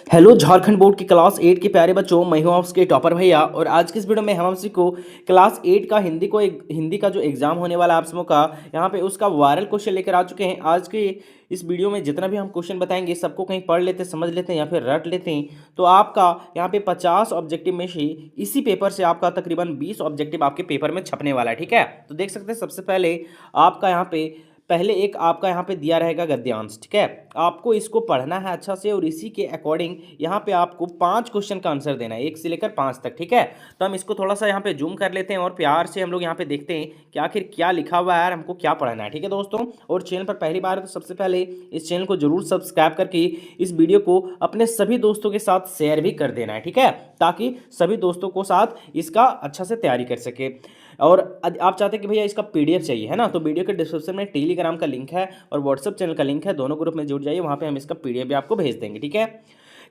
Hello Jharkhand board की class 8 के प्यारे बच्चों, मैं हूं आपके टॉपर भैया। और आज की इस वीडियो में हम आपको क्लास 8 का हिंदी का जो एग्जाम होने वाला है आप सबों का, यहां पे उसका वायरल क्वेश्चन लेकर आ चुके हैं। आज के इस वीडियो में जितना भी हम क्वेश्चन बताएंगे सबको कहीं पढ़ लेते हैं, समझ लेते हैं या फिर रट लेते हैं, तो आपका यहाँ पे 50 ऑब्जेक्टिव में से इसी पेपर से आपका तकरीबन 20 ऑब्जेक्टिव आपके पेपर में छपने वाला है। ठीक है, तो देख सकते हैं सबसे पहले आपका यहाँ पे पहले एक आपका यहाँ पे दिया रहेगा गद्यांश। ठीक है, आपको इसको पढ़ना है अच्छा से और इसी के अकॉर्डिंग यहाँ पे आपको 5 क्वेश्चन का आंसर देना है, 1 से लेकर 5 तक। ठीक है, तो हम इसको थोड़ा सा यहाँ पे जूम कर लेते हैं और प्यार से हम लोग यहाँ पे देखते हैं कि आखिर क्या लिखा हुआ है यार, हमको क्या पढ़ना है। ठीक है दोस्तों, और चैनल पर पहली बार है तो सबसे पहले इस चैनल को जरूर सब्सक्राइब करके इस वीडियो को अपने सभी दोस्तों के साथ शेयर भी कर देना है। ठीक है, ताकि सभी दोस्तों को साथ इसका अच्छा से तैयारी कर सके। और आप चाहते हैं कि भैया इसका पीडीएफ चाहिए है ना, तो वीडियो के डिस्क्रिप्शन में टेलीग्राम का लिंक है और व्हाट्सअप चैनल का लिंक है, दोनों ग्रुप में जुड़ जाइए, वहाँ पे हम इसका पीडीएफ भी आपको भेज देंगे। ठीक है,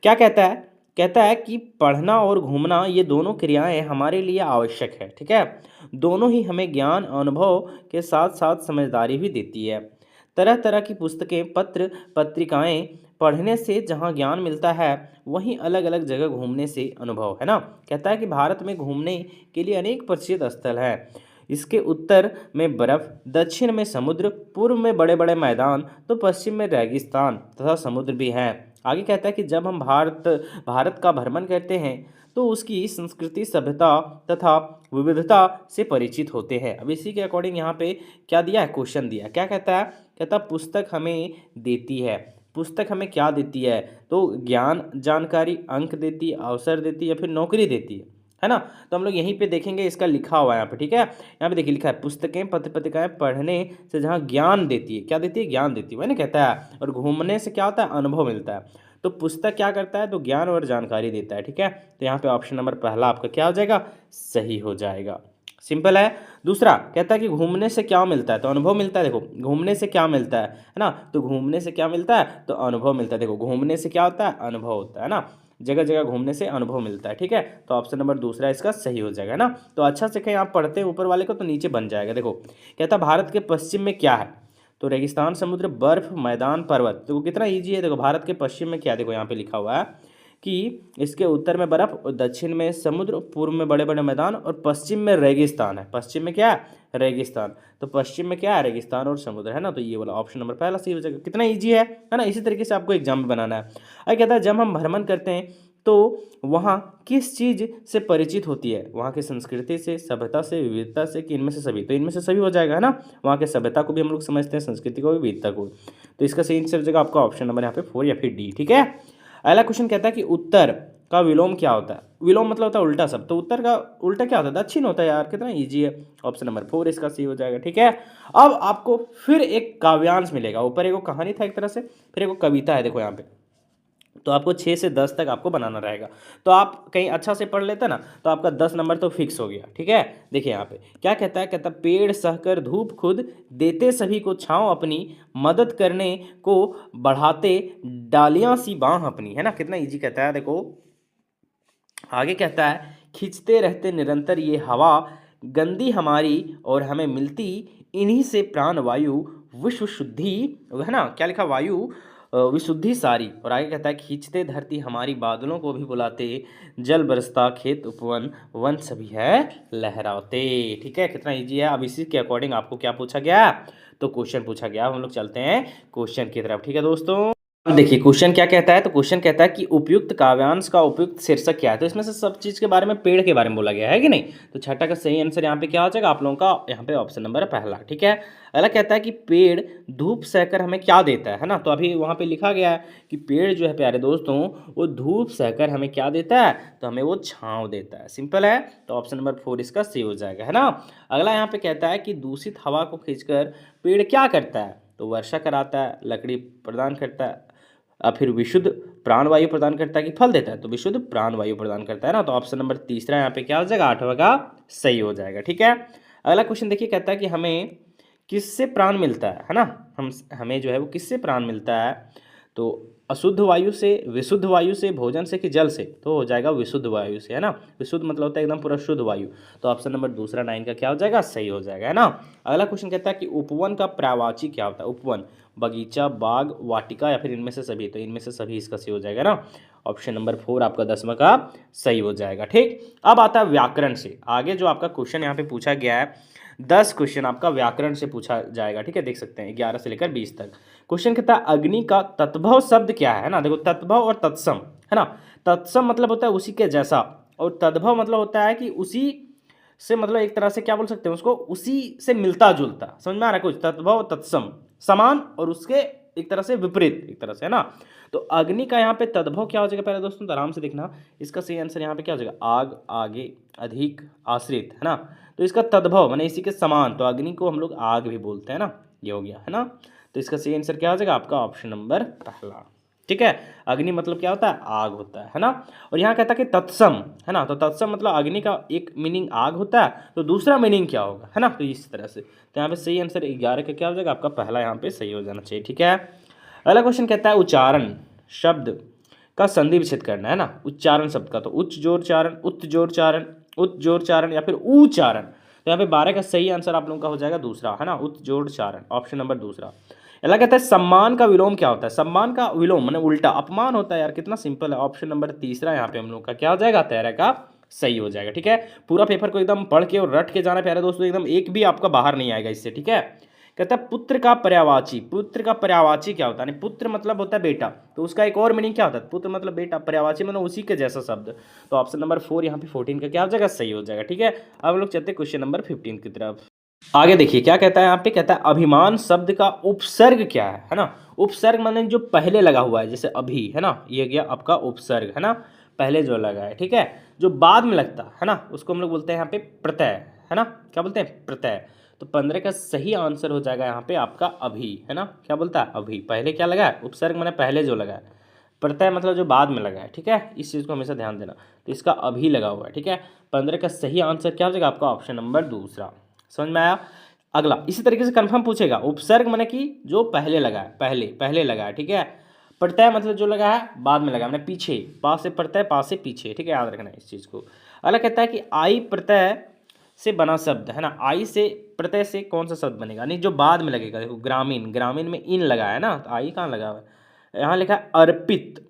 क्या कहता है, कहता है कि पढ़ना और घूमना ये दोनों क्रियाएं हमारे लिए आवश्यक है। ठीक है, दोनों ही हमें ज्ञान अनुभव के साथ साथ समझदारी भी देती है। तरह तरह की पुस्तकें पत्र पत्रिकाएं पढ़ने से जहाँ ज्ञान मिलता है, वहीं अलग अलग जगह घूमने से अनुभव है ना। कहता है कि भारत में घूमने के लिए अनेक प्रसिद्ध स्थल हैं। इसके उत्तर में बर्फ, दक्षिण में समुद्र, पूर्व में बड़े बड़े मैदान, तो पश्चिम में रेगिस्तान तथा समुद्र भी हैं। आगे कहता है कि जब हम भारत का भ्रमण करते हैं तो उसकी संस्कृति, सभ्यता तथा विविधता से परिचित होते हैं। अब इसी के अकॉर्डिंग यहाँ पे क्या दिया है, क्वेश्चन दिया। क्या कहता है, कहता पुस्तक हमें देती है। पुस्तक हमें क्या देती है, तो ज्ञान, जानकारी, अंक देती है, अवसर देती है या फिर नौकरी देती है ना। तो हम लोग यहीं पे देखेंगे, इसका लिखा हुआ है यहाँ पे। ठीक है, यहाँ पे देखिए लिखा है पुस्तकें पत्र पत्रिकाएं पढ़ने से जहाँ ज्ञान देती है, क्या देती है, ज्ञान देती है, वही ना कहता है। और घूमने से क्या होता है, अनुभव मिलता है। तो पुस्तक क्या करता है, तो ज्ञान और जानकारी देता है। ठीक है, तो यहाँ पे ऑप्शन नंबर पहला आपका क्या हो जाएगा, सही हो जाएगा। सिंपल है। दूसरा कहता है कि घूमने से क्या मिलता है, तो अनुभव मिलता है। देखो घूमने से क्या मिलता है ना, तो घूमने से क्या मिलता है, तो अनुभव मिलता है। देखो घूमने से क्या होता है, अनुभव होता है ना, जगह जगह घूमने से अनुभव मिलता है। ठीक है, तो ऑप्शन नंबर दूसरा इसका सही हो जाएगा ना। तो अच्छा से कहीं आप पढ़ते हैं ऊपर वाले को तो नीचे बन जाएगा। देखो कहता भारत के पश्चिम में क्या है, तो रेगिस्तान, समुद्र, बर्फ, मैदान, पर्वत। देखो कितना ईजी है। देखो भारत के पश्चिम में क्या है, देखो यहाँ पे लिखा हुआ है कि इसके उत्तर में बर्फ और दक्षिण में समुद्र, पूर्व में बड़े बड़े मैदान और पश्चिम में रेगिस्तान है। पश्चिम में क्या है, रेगिस्तान। तो पश्चिम में क्या है, रेगिस्तान और समुद्र है ना। तो ये वाला ऑप्शन नंबर पहला सही हो जाएगा। कितना इजी है ना। इसी तरीके से आपको एग्जाम में बनाना है। अरे कहता है जब हम भ्रमण करते हैं तो वहाँ किस चीज़ से परिचित होती है, वहाँ की संस्कृति से, सभ्यता से, विविधता से, कि इनमें से सभी। तो इनमें से सभी हो जाएगा है ना। वहाँ के सभ्यता को भी हम लोग समझते हैं, संस्कृति को भी, विविधता को। तो इसका सही आंसर हो जाएगा आपका ऑप्शन नंबर यहाँ पे 4 या फिर डी। ठीक है, अगला क्वेश्चन कहता है कि उत्तर का विलोम क्या होता है। विलोम मतलब होता है उल्टा शब्द, तो उत्तर का उल्टा क्या होता है, दक्षिण होता है यार। कितना इजी है, ऑप्शन नंबर 4 इसका सही हो जाएगा। ठीक है, अब आपको फिर एक काव्यांश मिलेगा। ऊपर एक कहानी था एक तरह से, फिर एक कविता है। देखो यहाँ पे तो आपको 6 से 10 तक आपको बनाना रहेगा। तो आप कहीं अच्छा से पढ़ लेते ना तो आपका 10 नंबर तो फिक्स हो गया। ठीक है, देखिए यहाँ पे क्या कहता है, कहता पेड़ सहकर धूप खुद, देते सभी को छाँव अपनी, मदद करने को बढ़ाते डालियाँ सी बाँह अपनी, है ना। कितना इजी कहता है। देखो आगे कहता है खींचते रहते निरंतर ये हवा, गंदी हमारी और हमें मिलती इन्हीं से प्राण वायु, विश्व शुद्धि, है ना। क्या लिखा, वायु विशुद्धि सारी। और आगे कहता है खींचते धरती हमारी, बादलों को भी बुलाते, जल बरसता खेत उपवन, वन सभी है लहराते। ठीक है, कितना इजी है। अब इसी के अकॉर्डिंग आपको क्या पूछा गया, तो क्वेश्चन पूछा गया। हम लोग चलते हैं क्वेश्चन की तरफ। ठीक है दोस्तों, अब देखिए क्वेश्चन क्या कहता है, तो क्वेश्चन कहता है कि उपयुक्त काव्यांश का उपयुक्त शीर्षक क्या है। तो इसमें से सब चीज़ के बारे में, पेड़ के बारे में बोला गया है कि नहीं। तो छठा का सही आंसर यहाँ पे क्या हो जाएगा आप लोगों का, यहाँ पे ऑप्शन नंबर पहला। ठीक है, अगला कहता है कि पेड़ धूप सहकर हमें क्या देता है ना। तो अभी वहाँ पे लिखा गया है कि पेड़ जो है प्यारे दोस्तों, वो धूप सहकर हमें क्या देता है, तो हमें वो छाँव देता है। सिंपल है, तो ऑप्शन नंबर 4 इसका सही हो जाएगा, है ना। अगला यहाँ पे कहता है कि दूषित हवा को खींचकर पेड़ क्या करता है, तो वर्षा कराता है, लकड़ी प्रदान करता है, फिर विशुद्ध प्राणवायु प्रदान करता है कि फल देता है, तो विशुद्ध प्राणवायु प्रदान करता है ना। तो ऑप्शन नंबर तीसरा यहाँ पे क्या हो जाएगा, 8वां का सही हो जाएगा। ठीक है, अगला क्वेश्चन देखिए, कहता है कि हमें किससे प्राण मिलता है ना। हमें जो है वो किससे प्राण मिलता है, तो अशुद्ध वायु से, विशुद्ध वायु से, भोजन से, कि जल से। तो हो जाएगा विशुद्ध वायु से, है ना। विशुद्ध मतलब होता है एकदम पूरा शुद्ध वायु। तो ऑप्शन नंबर दूसरा 9 का क्या हो जाएगा, सही हो जाएगा, है ना। अगला क्वेश्चन कहता है कि उपवन का पर्यायवाची क्या होता है। उपवन बगीचा, बाग, वाटिका या फिर इनमें से सभी। तो इनमें से सभी इसका सही हो जाएगा ना। ऑप्शन नंबर 4 आपका 10वां का सही हो जाएगा। ठीक, अब आता है व्याकरण से। आगे जो आपका क्वेश्चन यहाँ पे पूछा गया है 10 क्वेश्चन आपका व्याकरण से पूछा जाएगा। ठीक है, देख सकते हैं 11 से लेकर 20 तक। क्वेश्चन कहता है अग्नि का तत्भव शब्द क्या है ना। देखो तत्भव और तत्सम है ना। तत्सम मतलब होता है उसी के जैसा, और तद्भव मतलब होता है कि उसी से, मतलब एक तरह से क्या बोल सकते हैं उसको, उसी से मिलता जुलता। समझ में आ रहा है कुछ? तद्भव तत्सम, समान और उसके एक तरह से विपरीत, एक तरह से है ना। तो अग्नि का यहाँ पे तद्भव क्या हो जाएगा पहले दोस्तों, तो आराम से देखना। इसका सही आंसर यहाँ पे क्या हो जाएगा, आग, आगे, अधिक, आश्रित, है ना। तो इसका तद्भव माने इसी के समान, तो अग्नि को हम लोग आग भी बोलते हैं ना, ये हो गया है ना। तो इसका सही आंसर क्या हो जाएगा आपका ऑप्शन नंबर पहला। ठीक है, अग्नि मतलब क्या होता है, आग होता है ना। और यहाँ कहता है कि तत्सम है ना, तो तत्सम मतलब अग्नि का एक मीनिंग आग होता है, तो दूसरा मीनिंग क्या होगा, है ना। तो इस तरह से तो यहाँ पे सही आंसर 11 का क्या हो जाएगा आपका पहला, यहाँ पे सही हो जाना चाहिए। ठीक है, अगला क्वेश्चन कहता है उच्चारण शब्द का संधि विच्छेद करना है ना। उच्चारण शब्द का, तो उच्च जोरचारण, उच्च जोरचारण, उच्च जोरचारण या फिर उच्चारण। तो यहाँ पे 12 का सही आंसर आप लोगों का हो जाएगा दूसरा, है ना, उच्च जोरचारण, ऑप्शन नंबर दूसरा। अगला कहता है सम्मान का विलोम क्या होता है। सम्मान का विलोम माने उल्टा अपमान होता है यार, कितना सिंपल है। ऑप्शन नंबर तीसरा यहाँ पे हम लोग का क्या हो जाएगा, 13 का सही हो जाएगा। ठीक है, पूरा पेपर को एकदम पढ़ के और रट के जाना प्यारे दोस्तों, एकदम एक भी आपका बाहर नहीं आएगा इससे। ठीक है, कहता है पुत्र का पर्यायवाची। पुत्र का पर्यायवाची क्या होता है, पुत्र मतलब होता है बेटा, तो उसका एक और मीनिंग क्या होता है, पुत्र मतलब बेटा, पर्यायवाची मतलब उसी के जैसा शब्द। तो ऑप्शन नंबर 4 यहाँ पे 14 का क्या हो जाएगा, सही हो जाएगा। ठीक है, अब हम लोग चलते हैं क्वेश्चन नंबर 15 की तरफ। आगे देखिए क्या कहता है यहाँ पे, कहता है अभिमान शब्द का उपसर्ग क्या है ना। उपसर्ग माने जो पहले लगा हुआ है, जैसे अभी है ना, ये गया आपका उपसर्ग है ना, पहले जो लगा है। ठीक है, जो बाद में लगता है ना, उसको हम लोग बोलते हैं यहाँ पे प्रत्यय, है ना, क्या बोलते हैं, प्रत्यय। तो 15 का सही आंसर हो जाएगा यहाँ पे आपका अभी, है ना, क्या बोलता है अभी, पहले क्या लगा है, उपसर्ग माने पहले जो लगा है, प्रत्यय मतलब जो बाद में लगा है। ठीक है, इस चीज़ को हमेशा ध्यान देना। तो इसका अभी लगा हुआ है। ठीक है, 15 का सही आंसर क्या हो जाएगा आपका ऑप्शन नंबर दूसरा। समझ में आया। अगला इसी तरीके से कंफर्म पूछेगा, उपसर्ग माने कि जो पहले लगा है, पहले पहले लगा है। ठीक है, प्रत्यय मतलब जो लगा है बाद में लगा, मैंने पीछे, पास से प्रत्यय, पास से पीछे। ठीक है, याद रखना इस चीज़ को। अगला कहता है कि आई प्रत्यय से बना शब्द है ना। आई से प्रत्यय से कौन सा शब्द बनेगा, नहीं जो बाद में लगेगा। देखो ग्रामीण, ग्रामीण में इन लगा है ना, तो आई कहाँ लगा हुआ है, यहाँ लिखा है अर्पित,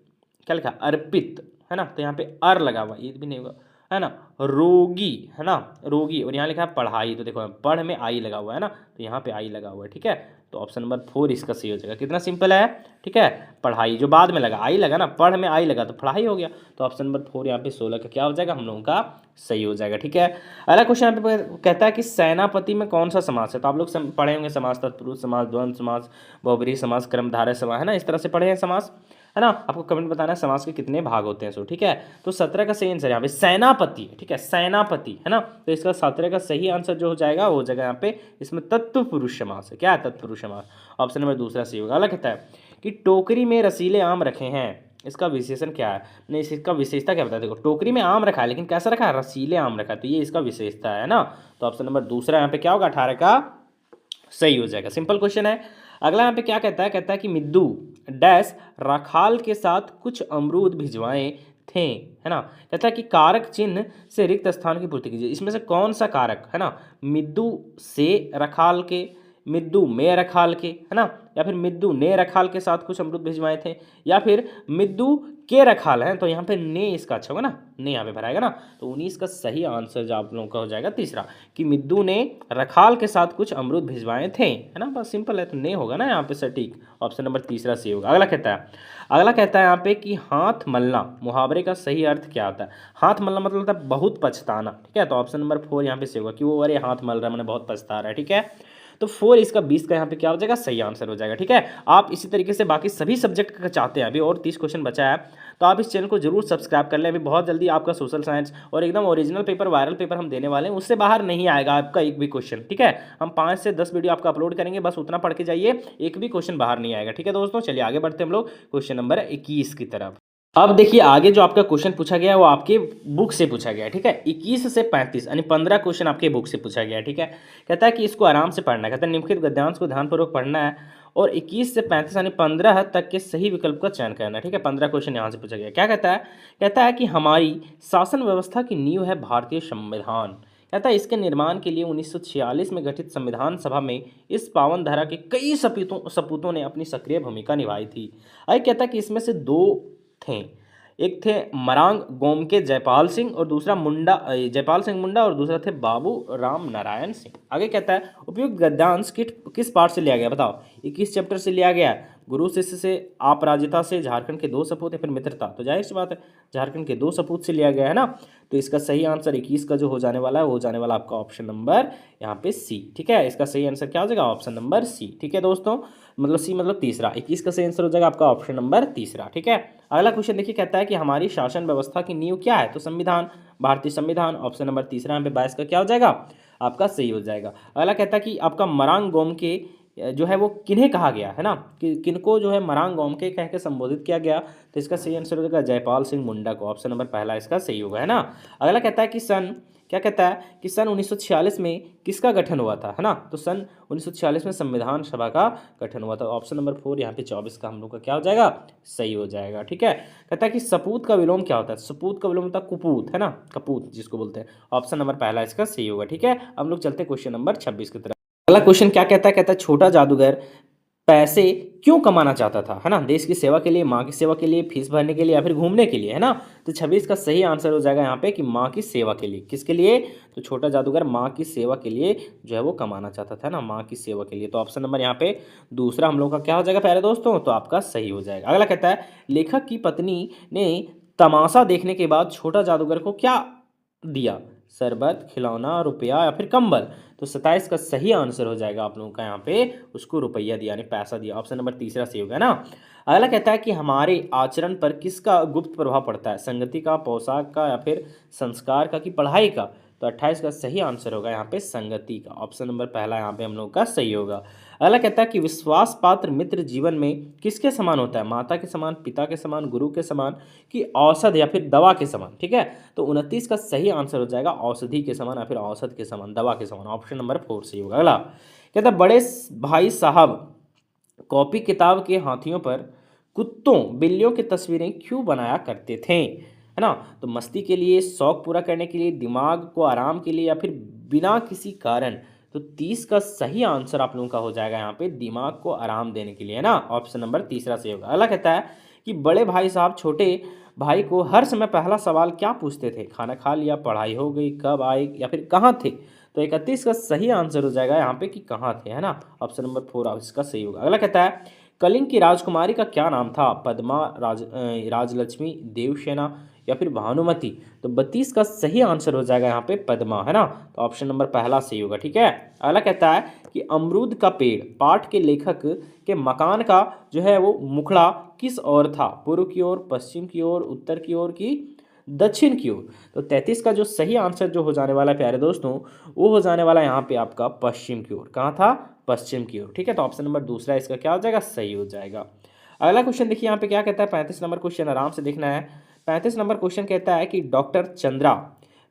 क्या लिखा है, अर्पित, है ना, तो यहाँ पे अर लगा हुआ, ये भी नहीं होगा, है ना। रोगी है ना, रोगी, और यहाँ लिखा है पढ़ाई, तो देखो पढ़ में आई लगा हुआ है ना, तो यहाँ पे आई लगा हुआ है। ठीक है, तो ऑप्शन नंबर 4 इसका सही हो जाएगा। कितना सिंपल है। ठीक है, पढ़ाई जो बाद में लगा, आई लगा ना, पढ़ में आई लगा तो पढ़ाई हो गया। तो ऑप्शन नंबर 4 यहाँ पे 16 का क्या हो जाएगा हम लोगों का सही हो जाएगा। ठीक है, अगला क्वेश्चन यहाँ पे कहता है कि सेनापति में कौन सा समास है। तो आप लोग पढ़े होंगे समास, तत्पुरुष समास, द्वंद्व समास, बहुब्रीहि समास, कर्मधारय समास, है ना, इस तरह से पढ़े हैं समास, है ना। आपको कमेंट बताना है समास के कितने भाग होते हैं सो। ठीक है, तो 17 का सही आंसर यहाँ पे सेनापति है। ठीक है, सेनापति है ना, तो इसका 17 का सही आंसर जो हो जाएगा वो हो जाएगा यहाँ पे, इसमें तत्पुरुष समास है। क्या है, तत्पुरुष समास, ऑप्शन नंबर दूसरा सही होगा। अगला कहता है कि टोकरी में रसीले आम रखे हैं, इसका विशेषण क्या है, नहीं इसका विशेषता क्या बताया। देखो टोकरी में आम रखा है, लेकिन कैसा रखा है, रसीले आम रखा है, तो ये इसका विशेषता है ना। तो ऑप्शन नंबर दूसरा यहाँ पे क्या होगा, 18 का सही हो जाएगा। सिंपल क्वेश्चन है। अगला यहाँ पे क्या कहता है कि मिद्दू डैश राखाल के साथ कुछ अमरूद भिजवाए थे, है ना। कहता है कि कारक चिन्ह से रिक्त स्थान की पूर्ति कीजिए। इसमें से कौन सा कारक, है ना, मिद्दू से रखाल के, मिद्दू में रखाल के, है ना, या फिर मिद्दू ने रखाल के साथ कुछ अमरूद भिजवाए थे, या फिर मिद्दू के रखाल है, तो यहाँ पे ने इसका अच्छा होगा ना, ने यहाँ पे भराएगा ना। तो 19 का सही आंसर जो आप लोगों का हो जाएगा तीसरा, कि मिद्दू ने रखाल के साथ कुछ अमरूद भिजवाए थे, है ना, बस सिंपल है, तो ने होगा ना यहाँ पे सटीक, ऑप्शन नंबर तीसरा सही होगा। अगला कहता है यहाँ पे कि हाथ मलना मुहावरे का सही अर्थ क्या होता है। हाथ मलना मतलब होता है बहुत पछताना। ठीक है, तो ऑप्शन नंबर 4 यहाँ पे सही होगा, कि वो अरे हाथ मल रहा है, मैंने बहुत पछता रहा है। ठीक है, तो 4 इसका 20 का यहाँ पे क्या हो जाएगा, सही आंसर हो जाएगा। ठीक है, आप इसी तरीके से बाकी सभी सब्जेक्ट का चाहते हैं, अभी और 30 क्वेश्चन बचा है, तो आप इस चैनल को जरूर सब्सक्राइब कर लें। अभी बहुत जल्दी आपका सोशल साइंस और एकदम ओरिजिनल पेपर, वायरल पेपर हम देने वाले हैं, उससे बाहर नहीं आएगा आपका एक भी क्वेश्चन। ठीक है, हम 5 से 10 वीडियो आपका अपलोड करेंगे, बस उतना पढ़ के जाइए, एक भी क्वेश्चन बाहर नहीं आएगा। ठीक है दोस्तों, चलिए आगे बढ़ते हम लोग क्वेश्चन नंबर 21 की तरफ। अब देखिए आगे जो आपका क्वेश्चन पूछा गया है वो आपके बुक से पूछा गया है। ठीक है, 21 से 35 यानी 15 क्वेश्चन आपके बुक से पूछा गया है। ठीक है, कहता है कि इसको आराम से पढ़ना है, कहता है निम्नलिखित गद्यांश को ध्यानपूर्वक पढ़ना है और 21 से 35 यानी 15 तक के सही विकल्प का चयन करना है। ठीक है, 15 क्वेश्चन यहाँ से पूछा गया। क्या कहता है कि हमारी शासन व्यवस्था की नींव है भारतीय संविधान। कहता है इसके निर्माण के लिए 1946 में गठित संविधान सभा में इस पावन धारा के कई सपूतों ने अपनी सक्रिय भूमिका निभाई थी। आगे कहता है कि इसमें से 2 थे, एक थे मरांग गोमके जयपाल सिंह और दूसरा जयपाल सिंह मुंडा और दूसरा थे बाबू राम नारायण सिंह। आगे कहता है उपयुक्त गद्यांश किस पाठ से लिया गया, बताओ। ये किस चैप्टर से लिया गया है? गुरु शिष्य से, अपराजिता से, झारखंड के दो सपूत या फिर मित्रता। तो जाहिर सी बात है झारखंड के दो सपूत से लिया गया है ना। तो इसका सही आंसर 21 का जो हो जाने वाला है वो हो जाने वाला आपका ऑप्शन नंबर यहाँ पे सी। ठीक है, इसका सही आंसर क्या हो जाएगा? Option number C. ठीक है दोस्तों, मतलब सी मतलब तीसरा। 21 का सही आंसर हो जाएगा आपका ऑप्शन नंबर तीसरा। ठीक है, अगला क्वेश्चन देखिए, कहता है कि हमारी शासन व्यवस्था की नींव क्या है? तो संविधान, भारतीय संविधान। ऑप्शन नंबर तीसरा यहाँ पे 22 का क्या हो जाएगा? आपका सही हो जाएगा। अगला कहता है कि आपका मरांग गोम के जो है वो किन्हें कहा गया है ना, कि किनको जो है मरांग गोम के कह के संबोधित किया गया? तो इसका सही आंसर हो जाएगा जयपाल सिंह मुंडा को। ऑप्शन नंबर पहला इसका सही होगा, है ना। अगला कहता है कि क्या कहता है कि सन 1946 में किसका गठन हुआ था, है ना। तो सन 1946 में संविधान सभा का गठन हुआ था। ऑप्शन नंबर 4 यहाँ पे 24 का हम लोग का क्या हो जाएगा? सही हो जाएगा। ठीक है, कहता है कि सपूत का विलोम क्या होता है? सपूत का विलोम होता है कुपूत, है ना, कपूत जिसको बोलते हैं। ऑप्शन नंबर पहला इसका सही होगा। ठीक है, हम लोग चलते क्वेश्चन नंबर 26 की तरफ। अगला क्वेश्चन क्या कहता है? कहता है छोटा जादूगर पैसे क्यों कमाना चाहता था, है ना। देश की सेवा के लिए, माँ की सेवा के लिए, फीस भरने के लिए या फिर घूमने के लिए, है ना। तो 26 का सही आंसर हो जाएगा यहाँ पे कि माँ की सेवा के लिए। किसके लिए? तो छोटा जादूगर माँ की सेवा के लिए जो है वो कमाना चाहता था ना, माँ की सेवा के लिए। तो ऑप्शन नंबर यहाँ पे दूसरा हम लोग का क्या हो जाएगा प्यारे दोस्तों? तो आपका सही हो जाएगा। अगला कहता है लेखक की पत्नी ने तमाशा देखने के बाद छोटा जादूगर को क्या दिया? शरबत, खिलौना, रुपया या फिर कंबल। तो 27 का सही आंसर हो जाएगा आप लोगों का यहाँ पे उसको रुपया दिया यानी पैसा दिया। ऑप्शन नंबर तीसरा सही होगा ना। अगला कहता है कि हमारे आचरण पर किसका गुप्त प्रभाव पड़ता है? संगति का, पोशाक का या फिर संस्कार का कि पढ़ाई का? तो 28 का सही आंसर होगा यहाँ पे संगति का। ऑप्शन नंबर पहला यहाँ पे हम लोग का सही होगा। अगला कहता है कि विश्वास पात्र मित्र जीवन में किसके समान होता है? माता के समान, पिता के समान, गुरु के समान कि औषध या फिर दवा के समान। ठीक है, तो 29 का सही आंसर हो जाएगा औषधि के समान या फिर औषध के समान, दवा के समान। ऑप्शन नंबर 4 सही होगा। अगला कहता है बड़े भाई साहब कॉपी किताब के हाथियों पर कुत्तों बिल्लियों की तस्वीरें क्यों बनाया करते थे, है ना। तो मस्ती के लिए, शौक पूरा करने के लिए, दिमाग को आराम के लिए या फिर बिना किसी कारण। तो 30 का सही आंसर आप लोगों का हो जाएगा यहाँ पे दिमाग को आराम देने के लिए, है ना। ऑप्शन नंबर तीसरा सही होगा। अगला कहता है कि बड़े भाई साहब छोटे भाई को हर समय पहला सवाल क्या पूछते थे? खाना खा लिया, पढ़ाई हो गई, कब आए या फिर कहाँ थे? तो 31 का सही आंसर हो जाएगा यहाँ पे कि कहाँ थे, है ना। ऑप्शन नंबर 4 इसका सही होगा। अगला कहता है कलिंग की राजकुमारी का क्या नाम था? पद्मा, राजलक्ष्मी, देवसेना या फिर भानुमति। तो 32 का सही आंसर हो जाएगा यहाँ पे पद्मा, है ना। तो ऑप्शन नंबर पहला सही होगा। ठीक है, अगला कहता है कि अमरूद का पेड़ पाठ के लेखक के मकान का जो है वो मुखड़ा किस ओर था? पूर्व की ओर, पश्चिम की ओर, उत्तर की ओर की दक्षिण की ओर। तो 33 का जो सही आंसर जो हो जाने वाला है प्यारे दोस्तों वो हो जाने वाला है यहाँ पे आपका पश्चिम की ओर। कहाँ था? पश्चिम की ओर। ठीक है, तो ऑप्शन नंबर दूसरा इसका क्या हो जाएगा? सही हो जाएगा। अगला क्वेश्चन देखिए यहाँ पे क्या कहता है, 35 नंबर क्वेश्चन आराम से देखना है। 35 नंबर क्वेश्चन कहता है कि डॉक्टर चंद्रा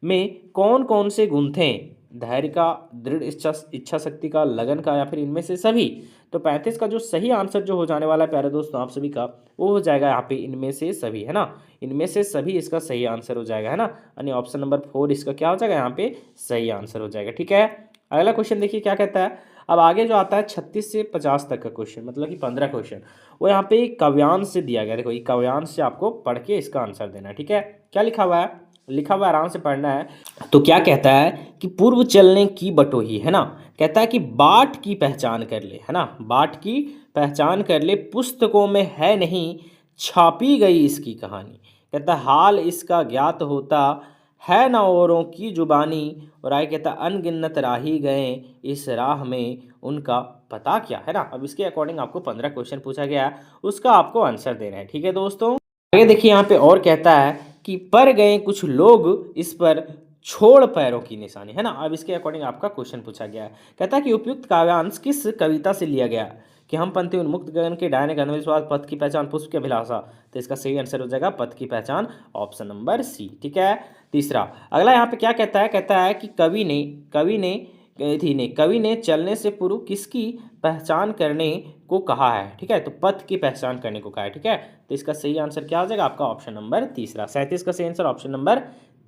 में कौन कौन से गुण थे? धैर्य का, दृढ़ इच्छा शक्ति का, लगन का या फिर इनमें से सभी। तो 35 का जो सही आंसर जो हो जाने वाला है प्यारे दोस्तों आप सभी का वो हो जाएगा यहाँ पे इनमें से सभी, है ना। इनमें से सभी इसका सही आंसर हो जाएगा, है ना। यानी ऑप्शन नंबर 4 इसका क्या हो जाएगा यहाँ पे सही आंसर हो जाएगा। ठीक है, अगला क्वेश्चन देखिए क्या कहता है। अब आगे जो आता है 36 से 50 तक का क्वेश्चन, मतलब कि 15 क्वेश्चन वो यहाँ पे काव्यांश से दिया गया। देखो ये काव्यांश से आपको पढ़ के इसका आंसर देना है। ठीक है, क्या लिखा हुआ है? लिखा हुआ आराम से पढ़ना है। तो क्या कहता है कि पूर्व चलने की बटोही, है ना। कहता है कि बाट की पहचान कर ले, है ना, बाट की पहचान कर ले, पुस्तकों में है नहीं छापी गई इसकी कहानी। कहता है हाल इसका ज्ञात होता है ना औरों की जुबानी। और आगे कहता है अनगिनत राही गए इस राह में उनका पता क्या, है ना। अब इसके अकॉर्डिंग आपको 15 क्वेश्चन पूछा गया है, उसका आपको आंसर देना है। ठीक है दोस्तों, आगे देखिए यहाँ पे और कहता है कि पर गए कुछ लोग इस पर छोड़ पैरों की निशानी, है ना। अब इसके अकॉर्डिंग आपका क्वेश्चन पूछा गया है। कहता है कि उपयुक्त काव्यांश किस कविता से लिया गया? कि हम पंथी उन्मुक्त गगन के डायने अंधविश्वास, पथ की पहचान, पुष्प की अभिलाषा। तो इसका सही आंसर हो जाएगा पथ की पहचान, ऑप्शन नंबर सी। ठीक है, तीसरा अगला यहाँ पे क्या कहता है। कहता है कि कवि ने चलने से पूर्व किसकी पहचान करने को कहा है? ठीक है, तो पथ की पहचान करने को कहा है। ठीक है, तो इसका सही आंसर क्या हो जाएगा आपका ऑप्शन नंबर तीसरा। 37 का सही आंसर ऑप्शन नंबर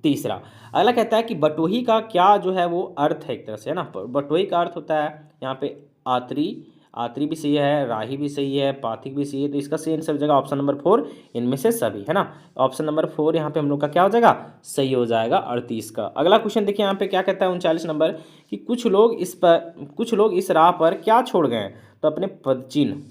तीसरा। अगला कहता है कि बटोही का क्या जो है वो अर्थ है एक तरह से, है ना। बटोही का अर्थ होता है यहाँ पे आत्री, आत्री भी सही है, राही भी सही है, पाथिक भी सही है। तो इसका सही आंसर हो जाएगा ऑप्शन नंबर 4, इनमें से सभी, है ना। ऑप्शन नंबर 4 यहाँ पे हम लोग का क्या हो जाएगा, सही हो जाएगा 38 का। अगला क्वेश्चन देखिए यहाँ पे क्या कहता है 39 नंबर, कि कुछ लोग इस राह पर क्या छोड़ गए हैं, तो अपने पदचिन्ह,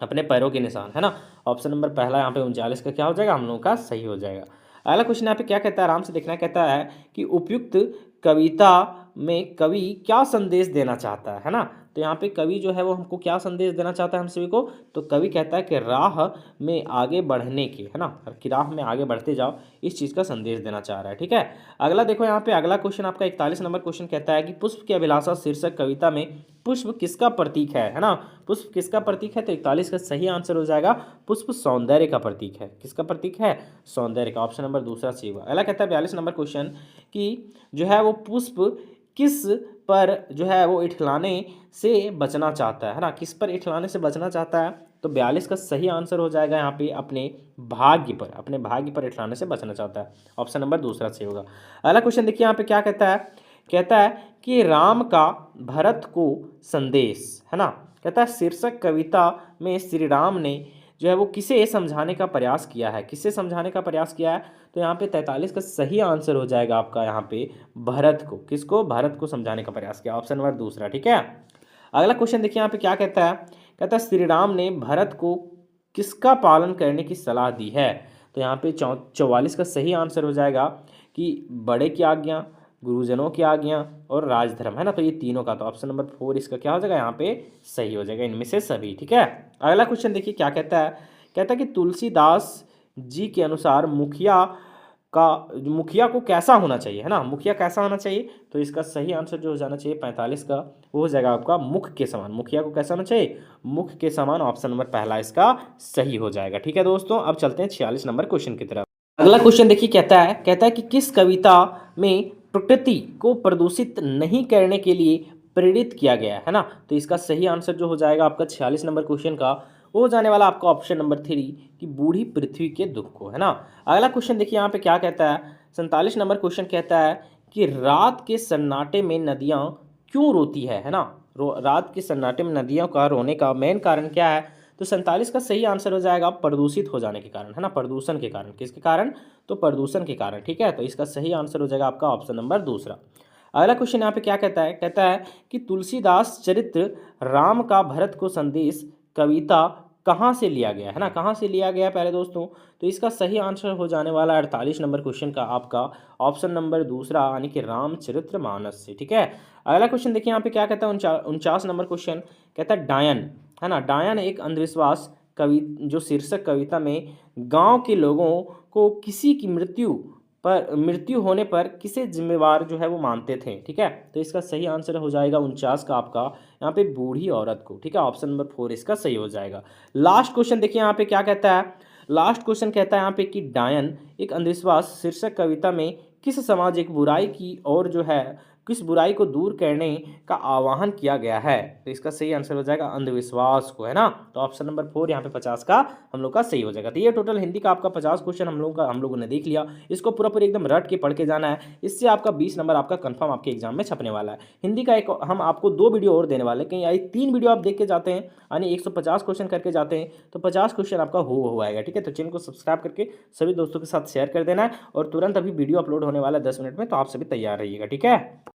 अपने पैरों के निशान, है ना। ऑप्शन नंबर पहला यहाँ पे 39 का क्या हो जाएगा, हम लोगों का सही हो जाएगा। अगला क्वेश्चन यहाँ पे क्या कहता है, आराम से देखना, कहता है कि उपयुक्त कविता में कवि क्या संदेश देना चाहता है ना। तो यहाँ पे कवि जो है वो हमको क्या संदेश देना चाहता है हम सभी को, तो कवि कहता है कि राह में आगे बढ़ने के, है ना, कि राह में आगे बढ़ते जाओ, इस चीज़ का संदेश देना चाह रहा है, ठीक है। अगला देखो यहाँ पे अगला क्वेश्चन आपका 41 नंबर क्वेश्चन कहता है कि पुष्प की अभिलाषा शीर्षक कविता में पुष्प किसका प्रतीक है ना। पुष्प किसका प्रतीक है, तो 41 का सही आंसर हो जाएगा पुष्प सौंदर्य का प्रतीक है। किसका प्रतीक है, सौंदर्य का। ऑप्शन नंबर दूसरा सही हुआ। अगला कहता है 42 नंबर क्वेश्चन कि जो है वो पुष्प किस पर जो है वो इठलाने से बचना चाहता है ना, किस पर इठलाने से बचना चाहता है, तो 42 का सही आंसर हो जाएगा यहाँ पे अपने भाग्य पर इठलाने से बचना चाहता है। ऑप्शन नंबर दूसरा सही होगा। अगला क्वेश्चन देखिए यहाँ पे क्या कहता है, कहता है कि राम का भरत को संदेश, है ना। कहता है शीर्षक कविता में श्री राम ने जो है वो किसे समझाने का प्रयास किया है, किससे समझाने का प्रयास किया है, तो यहाँ पे 43 का सही आंसर हो जाएगा आपका यहाँ पे भरत को। किसको, भरत को समझाने का प्रयास किया। ऑप्शन नंबर दूसरा, ठीक है। अगला क्वेश्चन देखिए यहाँ पे क्या कहता है, कहता है श्री राम ने भरत को किसका पालन करने की सलाह दी है, तो यहाँ पे 44 का सही आंसर हो जाएगा कि बड़े की आज्ञा, गुरुजनों की आज्ञा और राजधर्म, है ना। तो ये तीनों का, तो ऑप्शन नंबर 4 इसका क्या हो जाएगा यहाँ पे सही हो जाएगा, इनमें से सभी, ठीक है। अगला क्वेश्चन देखिए क्या कहता है, कहता है कि तुलसीदास जी के अनुसार मुखिया को कैसा होना चाहिए, है ना, मुखिया कैसा होना चाहिए, तो इसका सही आंसर जो हो जाना चाहिए 45 का, वो हो जाएगा आपका मुख के समान। मुखिया को कैसा होना चाहिए, मुख के समान। ऑप्शन नंबर पहला इसका सही हो जाएगा, ठीक है दोस्तों। अब चलते हैं 46 नंबर क्वेश्चन की तरफ। अगला क्वेश्चन देखिए कहता है कि किस कविता में प्रकृति को प्रदूषित नहीं करने के लिए प्रेरित किया गया है ना। तो इसका सही आंसर जो हो जाएगा आपका 46 नंबर क्वेश्चन का, वो हो जाने वाला आपका ऑप्शन नंबर 3 कि बूढ़ी पृथ्वी के दुख को, है ना। अगला क्वेश्चन देखिए यहाँ पे क्या कहता है, 47 नंबर क्वेश्चन कहता है कि रात के सन्नाटे में नदियाँ क्यों रोती है ना। रात के सन्नाटे में नदियों का रोने का मेन कारण क्या है, तो 47 का सही आंसर हो जाएगा प्रदूषित हो जाने के कारण, है ना, प्रदूषण के कारण। किसके कारण, तो प्रदूषण के कारण, ठीक है। तो इसका सही आंसर हो जाएगा आपका ऑप्शन नंबर दूसरा। अगला क्वेश्चन यहाँ पे क्या कहता है, कहता है कि तुलसीदास चरित्र राम का भरत को संदेश कविता कहाँ से लिया गया, है ना, कहाँ से लिया गया पहले दोस्तों, तो इसका सही आंसर हो जाने वाला 48 नंबर क्वेश्चन का आपका ऑप्शन नंबर दूसरा, यानी कि रामचरितमानस से, ठीक है। अगला क्वेश्चन देखिए यहाँ पे क्या कहता है 49 नंबर क्वेश्चन, कहता है डायन, है ना, डायन एक अंधविश्वास कवि जो शीर्षक कविता में गांव के लोगों को किसी की मृत्यु होने पर किसे जिम्मेवार जो है वो मानते थे, ठीक है। तो इसका सही आंसर हो जाएगा 49 का आपका यहाँ पे बूढ़ी औरत को, ठीक है। ऑप्शन नंबर 4 इसका सही हो जाएगा। लास्ट क्वेश्चन देखिए यहाँ पे क्या कहता है, लास्ट क्वेश्चन कहता है यहाँ पे कि डायन एक अंधविश्वास शीर्षक कविता में किस सामाजिक बुराई की और जो है किस बुराई को दूर करने का आह्वान किया गया है, तो इसका सही आंसर हो जाएगा अंधविश्वास को, है ना। तो ऑप्शन नंबर 4 यहाँ पे 50 का हम लोग का सही हो जाएगा। तो ये टोटल हिंदी का आपका 50 क्वेश्चन हम लोगों ने देख लिया। इसको पूरा एकदम रट के पढ़ के जाना है, इससे आपका 20 नंबर आपका कंफर्म आपके एग्जाम में छपने वाला है। हिंदी का एक हम आपको 2 वीडियो और देने वाले हैं, कहीं आई 3 वीडियो आप देख के जाते हैं, यानी 150 क्वेश्चन करके जाते हैं, तो 50 क्वेश्चन आपका हो आएगा, ठीक है। तो चैनल को सब्सक्राइब करके सभी दोस्तों के साथ शेयर कर देना है, और तुरंत अभी वीडियो अपलोड होने वाला है 10 मिनट में, तो आप सभी तैयार रहिएगा, ठीक है।